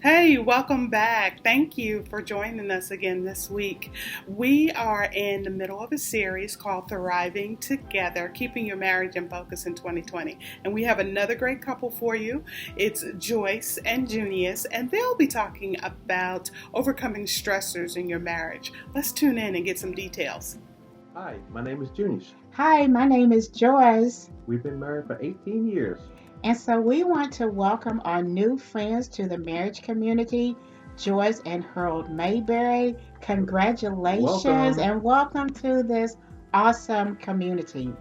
Hey, welcome back. Thank you for joining us again this week. We are in the middle of a series called Thriving Together, Keeping Your Marriage in Focus in 2020. And we have another great couple for you. It's Joyce and Junius, and they'll be talking about overcoming stressors in your marriage. Let's tune in and get some details. Hi, my name is Junius. Hi, my name is Joyce. We've been married for 18 years. And so we want to welcome our new friends to the marriage community, Joyce and Harold Mayberry. Congratulations Welcome. and welcome to this awesome community.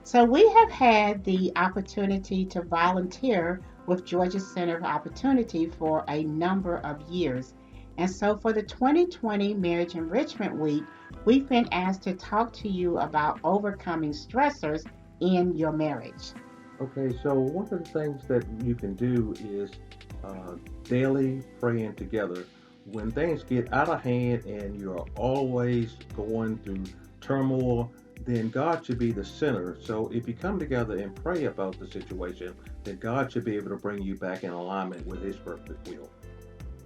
So, we have had the opportunity to volunteer with Georgia Center of Opportunity for a number of years. And so, for the 2020 Marriage Enrichment Week, we've been asked to talk to you about overcoming stressors in your marriage. Okay, so one of the things that you can do is uh, daily praying together. When things get out of hand and you're always going through turmoil, then God should be the center. So if you come together and pray about the situation, then God should be able to bring you back in alignment with His perfect will.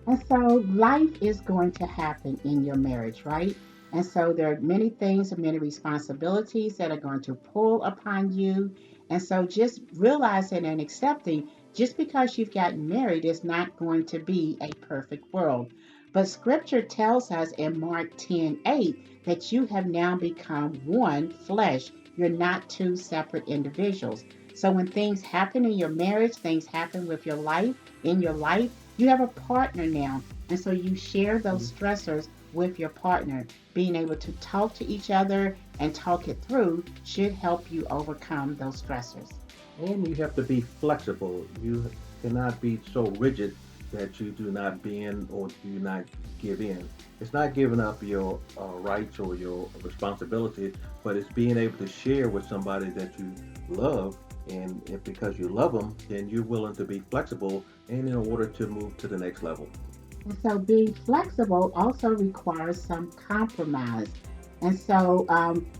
And so life is going to happen in your marriage, right? And so there are many things and many responsibilities that are going to pull upon you. And so just realizing and accepting just because you've gotten married is not going to be a perfect world. But scripture tells us in Mark 10:8 that you have now become one flesh. You're not two separate individuals. So when things happen in your marriage, things happen with your life, in your life, you have a partner now. And so you share those stressors with your partner. Being able to talk to each other and talk it through should help you overcome those stressors. And you have to be flexible. You cannot be so rigid that you do not bend or do not give in. It's not giving up your rights or your responsibility, but it's being able to share with somebody that you love. And if because you love them, then you're willing to be flexible and in order to move to the next level. And so being flexible also requires some compromise. And so,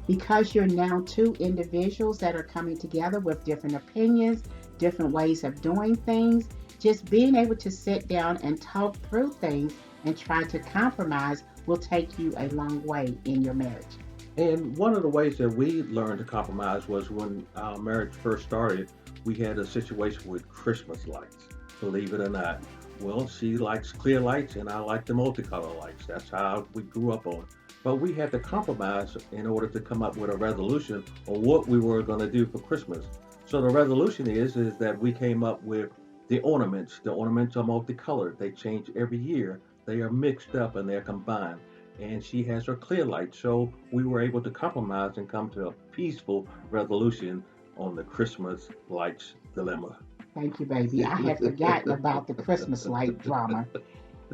because you're now two individuals that are coming together with different opinions, different ways of doing things, just being able to sit down and talk through things and try to compromise will take you a long way in your marriage. And one of the ways that we learned to compromise was when our marriage first started, we had a situation with Christmas lights, believe it or not. Well, she likes clear lights and I like the multicolor lights. That's how we grew up on. But we had to compromise in order to come up with a resolution on what we were going to do for Christmas. So the resolution is that we came up with the ornaments. The ornaments are multicolored. They change every year. They are mixed up and they're combined, and she has her clear light. So we were able to compromise and come to a peaceful resolution on the Christmas lights dilemma. Thank you, baby. I had forgotten about the Christmas light drama.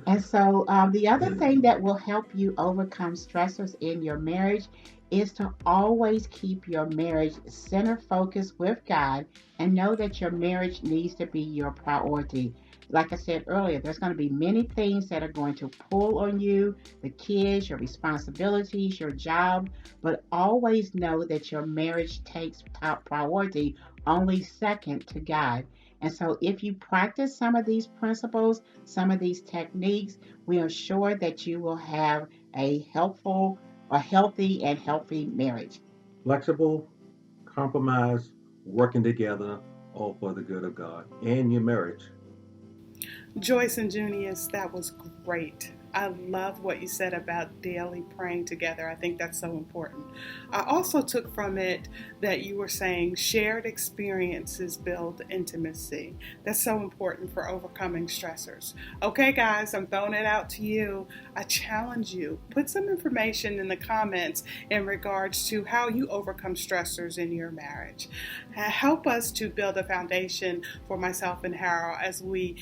And so, the other thing that will help you overcome stressors in your marriage is to always keep your marriage center focused with God and know that your marriage needs to be your priority. Like I said earlier, there's going to be many things that are going to pull on you, the kids, your responsibilities, your job, but always know that your marriage takes top priority, only second to God. And so, if you practice some of these principles, some of these techniques, we are sure that you will have a healthy and healthy marriage. Flexible, compromise, working together, all for the good of God and your marriage. Joyce and Junius, that was great. I love what you said about daily praying together. I think that's so important. I also took from it that you were saying shared experiences build intimacy. That's so important for overcoming stressors. Okay, guys, I'm throwing it out to you. I challenge you. Put some information in the comments in regards to how you overcome stressors in your marriage. Help us to build a foundation for myself and Harold as we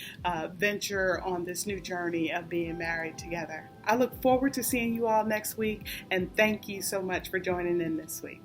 venture on this new journey of being married together. I look forward to seeing you all next week, and thank you so much for joining in this week.